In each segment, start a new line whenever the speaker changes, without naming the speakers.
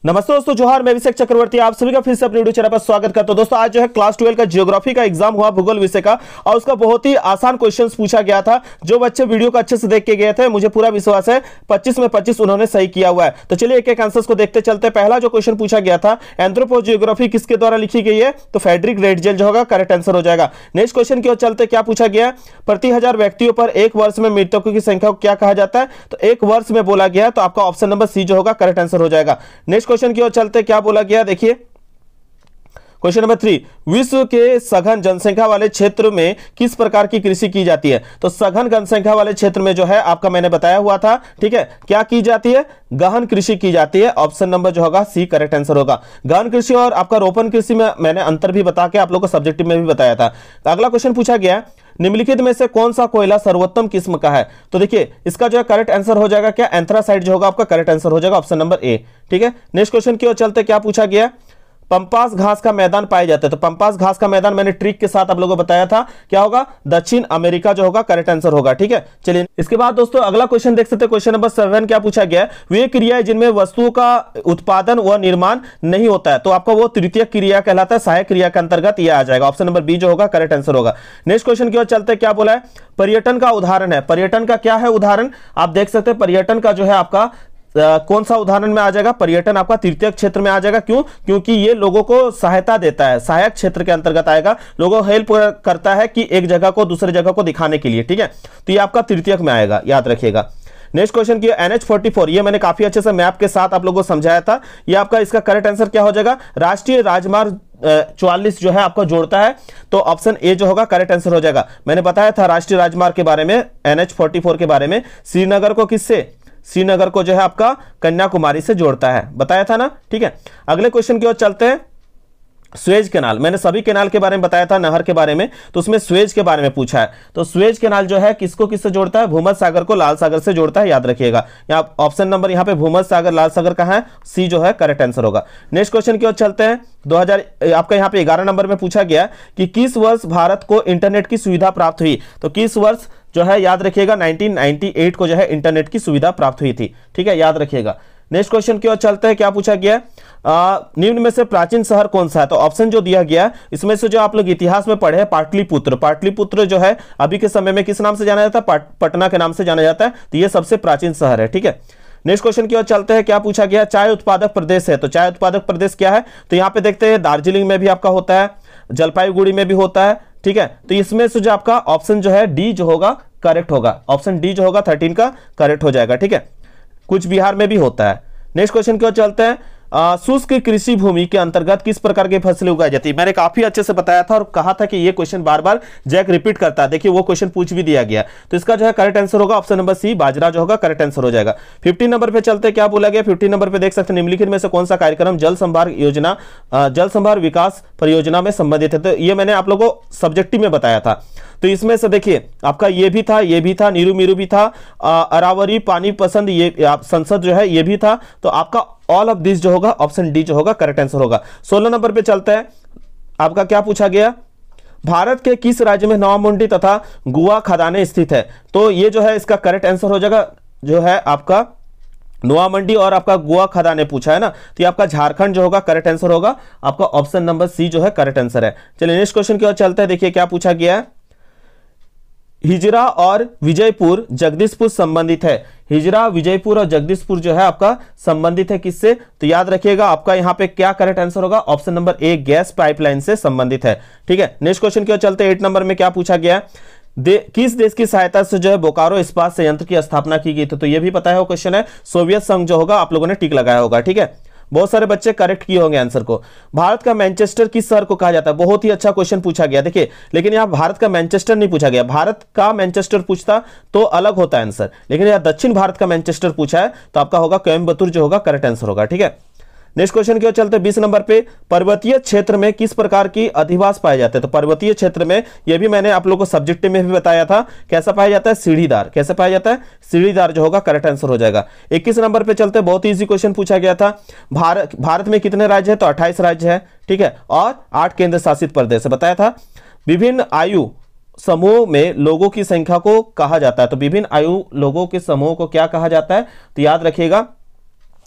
नमस्ते दोस्तों, जोहार। मैं अभिषेक चक्रवर्ती आप सभी का फिर से अपने वीडियो चैनल पर स्वागत करता हूं। दोस्तों आज जो है क्लास 12 का ज्योग्राफी का एग्जाम हुआ भूगोल विषय का, और उसका बहुत ही आसान क्वेश्चंस पूछा गया था। जो बच्चे वीडियो को अच्छे से देख के गए थे, मुझे पूरा विश्वास है 25 में 25 उन्होंने सही किया हुआ है। तो चलिए एक एक आंसर्स को देखते चलते। पहला जो क्वेश्चन पूछा गया था, एंथ्रोपोजियोग्राफी किसके द्वारा लिखी गई है? तो फ्रेडरिक रेटजेल जो होगा करेक्ट आंसर हो जाएगा। नेक्स्ट क्वेश्चन की ओर चलते, क्या पूछा गया? प्रति 1000 व्यक्तियों पर एक वर्ष में मृतकों की संख्या को क्या कहा जाता है? तो एक वर्ष में बोला गया, तो आपका ऑप्शन नंबर सी जो होगा करेक्ट आंसर हो जाएगा। नेक्स्ट क्वेश्चन की ओर चलते, क्या बोला गया देखिए। क्वेश्चन नंबर 3, विश्व के सघन जनसंख्या वाले क्षेत्र में किस प्रकार की कृषि की जाती है? तो सघन जनसंख्या वाले क्षेत्र में जो है आपका मैंने बताया हुआ था, ठीक है, क्या की जाती है? गहन कृषि की जाती है। ऑप्शन नंबर जो होगा सी करेक्ट आंसर होगा। गहन कृषि और आपका रोपण कृषि में मैंने अंतर भी बता के आप लोगों को सब्जेक्टिव में भी बताया था। अगला क्वेश्चन पूछा गया, निम्नलिखित में से कौन सा कोयला सर्वोत्तम किस्म का है? तो देखिए इसका जो है करेक्ट आंसर हो जाएगा क्या? एंथ्रासाइट जो होगा आपका करेक्ट आंसर हो जाएगा, ऑप्शन नंबर ए। ठीक है, नेक्स्ट क्वेश्चन की ओर चलते, क्या पूछा गया? पंपास घास का मैदान पाए जाते हैं। तो पंपास घास का मैदान मैंने ट्रिक के साथ आप लोगों को बताया था, क्या होगा? दक्षिण अमेरिका जो होगा करेक्ट आंसर होगा। ठीक है, चलिए इसके बाद दोस्तों अगला क्वेश्चन देख सकते हैं। क्वेश्चन नंबर 7 क्या पूछा गया? वे क्रियाएं जिनमें वस्तुओं का उत्पादन व निर्माण नहीं होता है, तो आपका वो तृतीय क्रिया कहलाता है, सहायक क्रिया के अंतर्गत यह आ जाएगा। ऑप्शन नंबर बी जो होगा करेक्ट आंसर होगा। नेक्स्ट क्वेश्चन की ओर चलते, क्या बोला है? पर्यटन का उदाहरण है। पर्यटन का क्या है उदाहरण? आप देख सकते हैं पर्यटन का जो है आपका कौन सा उदाहरण में आ जाएगा? पर्यटन आपका तृतीय क्षेत्र में आ जाएगा। क्यों? क्योंकि ये लोगों को सहायता देता है, सहायक क्षेत्र के अंतर्गत आएगा। लोगों को हेल्प करता है कि एक जगह को दूसरे जगह को दिखाने के लिए। ठीक है, तो ये आपका तृतीयक में आएगा, याद रखिएगा। नेक्स्ट क्वेश्चन की NH44, ये मैंने काफी अच्छे से मैप के साथ आप लोगों को समझाया था। ये आपका इसका करेक्ट आंसर क्या हो जाएगा? राष्ट्रीय राजमार्ग 44 जो है आपको जोड़ता है, तो ऑप्शन ए जो होगा करेक्ट आंसर हो जाएगा। मैंने बताया था राष्ट्रीय राजमार्ग के बारे में, NH44 के बारे में। श्रीनगर को किससे? श्रीनगर को जो है आपका कन्याकुमारी से जोड़ता है, बताया था ना। ठीक है, अगले क्वेश्चन की ओर चलते हैं। स्वेज कैनाल, मैंने सभी कैनाल के बारे में बताया था, नहर के बारे में, तो उसमें स्वेज के बारे में पूछा है। तो स्वेज कैनाल जो है किसको किससे जोड़ता है? भूमध्य सागर को लाल सागर से जोड़ता है, याद रखिएगा। यहाँ ऑप्शन नंबर यहाँ पे भूमध्य सागर लाल सागर कहाँ है? सी जो है करेक्ट आंसर होगा। नेक्स्ट क्वेश्चन की ओर चलते हैं। 2000 आपका यहाँ पे 11 नंबर में पूछा गया कि किस वर्ष भारत को इंटरनेट की सुविधा प्राप्त हुई? तो किस वर्ष जो है याद रखिएगा 1998 को जो है इंटरनेट की सुविधा प्राप्त हुई थी। ठीक है, याद रखिएगा। नेक्स्ट क्वेश्चन की ओर चलते हैं। क्या पूछा गया? निम्न में से प्राचीन शहर कौन सा है? तो ऑप्शन जो दिया गया इसमें से जो आप लोग इतिहास में पढ़े, पाटलिपुत्र। पाटलिपुत्र जो है अभी के समय में किस नाम से जाना जाता है? पटना के नाम से जाना जाता है। तो ये सबसे प्राचीन शहर है। ठीक है, नेक्स्ट क्वेश्चन की ओर चलते हैं। क्या पूछा गया? चाय उत्पादक प्रदेश है। तो चाय उत्पादक प्रदेश क्या है? तो यहाँ पे देखते हैं दार्जिलिंग में भी आपका होता है, जलपाईगुड़ी में भी होता है। ठीक है, तो इसमें से जो आपका ऑप्शन जो है डी जो होगा करेक्ट होगा। ऑप्शन डी जो होगा 13 का करेक्ट हो जाएगा। ठीक है, कुछ बिहार में भी होता है। नेक्स्ट क्वेश्चन की ओर चलते हैं। शुष्क कृषि भूमि के अंतर्गत किस प्रकार की फसलें उगाई जाती है? मैंने काफी अच्छे से बताया था और कहा था कि ये क्वेश्चन बार बार जैक रिपीट करता है। देखिए वो क्वेश्चन पूछ भी दिया गया, तो इसका जो है करेक्ट आंसर होगा ऑप्शन नंबर सी, बाजरा जो होगा करेक्ट आंसर हो जाएगा। 15 नंबर पे चलते हैं। क्या बोला गया? 15 नंबर पे देख सकते हैं, निम्नलिखित में से कौन सा कार्यक्रम जल संभार योजना, जल संभार विकास परियोजना में संबंधित है? तो ये मैंने आप लोगों को सब्जेक्टिव में बताया था। तो इसमें से देखिए आपका ये भी था, ये भी था, नीरू मीरू भी था, अरावरी पानी पसंद ये संसद जो है ये भी था। तो आपका ऑल ऑफ दिस जो होगा ऑप्शन डी जो होगा करेक्ट आंसर होगा। 16 नंबर पे चलते हैं। आपका क्या पूछा गया? भारत के किस राज्य में नौमुंडी तथा गुआ खदानें स्थित है? तो ये जो है इसका करेक्ट आंसर हो जाएगा जो है आपका नोआमंडी और आपका गोवा खदाने पूछा है ना, तो ये आपका झारखंड जो होगा करेक्ट आंसर होगा। आपका ऑप्शन नंबर सी जो है करेक्ट आंसर है। चलिए नेक्स्ट क्वेश्चन की ओर चलते हैं। देखिए क्या पूछा गया है? हिजरा और विजयपुर जगदीशपुर संबंधित है। हिजरा, विजयपुर और जगदीशपुर जो है आपका संबंधित है किससे? तो याद रखिएगा आपका यहाँ पे क्या करेक्ट आंसर होगा? Option number A, gas pipeline से संबंधित है। ठीक है, नेक्स्ट क्वेश्चन की ओर चलते हैं। 8 नंबर में क्या पूछा गया? किस देश की सहायता से जो है बोकारो इस्पात संयंत्र की स्थापना की गई थी? तो ये भी पता है वो क्वेश्चन है, सोवियत संघ जो होगा आप लोगों ने टिक लगाया होगा। ठीक है, बहुत सारे बच्चे करेक्ट किए होंगे आंसर को। भारत का मैनचेस्टर किस शहर को कहा जाता है? बहुत ही अच्छा क्वेश्चन पूछा गया। देखिए लेकिन यहाँ भारत का मैनचेस्टर नहीं पूछा गया, भारत का मैनचेस्टर पूछता तो अलग होता है आंसर, लेकिन यहाँ दक्षिण भारत का मैनचेस्टर पूछा है, तो आपका होगा कोयम्बतूर जो होगा करेक्ट आंसर होगा। ठीक है, नेक्स्ट क्वेश्चन की ओर चलते हैं। 20 नंबर पे, पर्वतीय क्षेत्र में किस प्रकार की अधिवास पाए जाते हैं? तो पर्वतीय क्षेत्र में ये भी मैंने आप लोगों को सब्जेक्टिव में भी बताया था, कैसा पाया जाता है? सीढ़ीदार। कैसे पाया जाता है? सीढ़ीदार जो होगा करेक्ट आंसर हो जाएगा। 21 नंबर पे चलते हैं। बहुत इजी क्वेश्चन पूछा गया था। भारत में कितने राज्य है? तो 28 राज्य है। ठीक है, और 8 केंद्र शासित प्रदेश बताया था। विभिन्न आयु समूह में लोगों की संख्या को कहा जाता है। तो विभिन्न आयु लोगों के समूह को क्या कहा जाता है? तो याद रखिएगा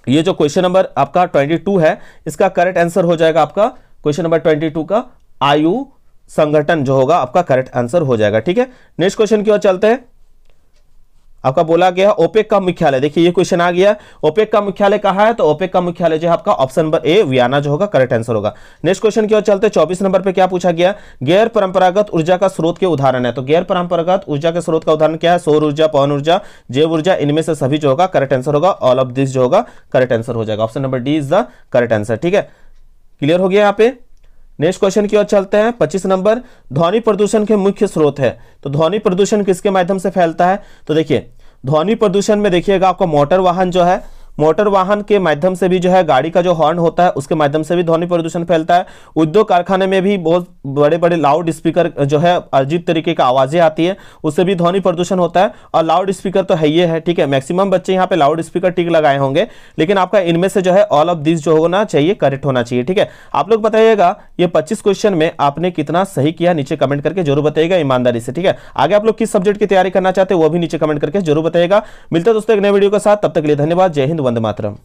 ये जो क्वेश्चन नंबर आपका 22 है, इसका करेक्ट आंसर हो जाएगा आपका क्वेश्चन नंबर 22 का आयु संगठन जो होगा आपका करेक्ट आंसर हो जाएगा। ठीक है, नेक्स्ट क्वेश्चन की ओर चलते हैं। आपका बोला गया ओपेक का मुख्यालय, देखिए ये क्वेश्चन आ गया, ओपेक का मुख्यालय कहाँ है, तो ओपेक का मुख्यालय जो है आपका ऑप्शन नंबर ए वियना जो होगा करेक्ट आंसर होगा। नेक्स्ट क्वेश्चन की ओर चलते हैं। 24 नंबर पे क्या पूछा गया, गैर परंपरागत ऊर्जा का स्रोत के उदाहरण है। तो गैर परंपरागत ऊर्जा के स्रोत का उदाहरण क्या है, सौर ऊर्जा, पवन ऊर्जा, जैव ऊर्जा, इनमें से सभी जो होगा करेक्ट आंसर होगा। ऑल ऑफ दिस जो होगा करेक्ट आंसर हो जाएगा। Option number D is the correct answer. ठीक है, क्लियर हो गया यहाँ पे। नेक्स्ट क्वेश्चन की ओर चलते हैं। 25 नंबर, ध्वनि प्रदूषण के मुख्य स्रोत है। तो ध्वनि प्रदूषण किसके माध्यम से फैलता है, तो देखिए ध्वनि प्रदूषण में देखिएगा आपका मोटर वाहन जो है, मोटर वाहन के माध्यम से भी जो है, गाड़ी का जो हॉर्न होता है उसके माध्यम से भी ध्वनि प्रदूषण फैलता है। उद्योग कारखाने में भी बहुत बड़े बड़े लाउड स्पीकर जो है अजीब तरीके की आवाजें आती है, उससे भी ध्वनि प्रदूषण होता है। और लाउड स्पीकर तो है ही है, ठीक है, मैक्सिमम बच्चे यहाँ पे लाउड स्पीकर टिक लगाए होंगे, लेकिन आपका इनमें से जो है ऑल ऑफ दिस जो होना चाहिए करेक्ट होना चाहिए। ठीक है, आप लोग बताइएगा ये 25 क्वेश्चन में आपने कितना सही किया, नीचे कमेंट करके जरूर बताइएगा ईमानदारी से। ठीक है, आगे आप लोग किस सब्जेक्ट की तैयारी करना चाहते हैं वो भी नीचे कमेंट करके जरूर बताइएगा। मिलते हैं दोस्तों एक नए वीडियो के साथ, तब तक के लिए धन्यवाद। जय हिंद, वंदे मातरम।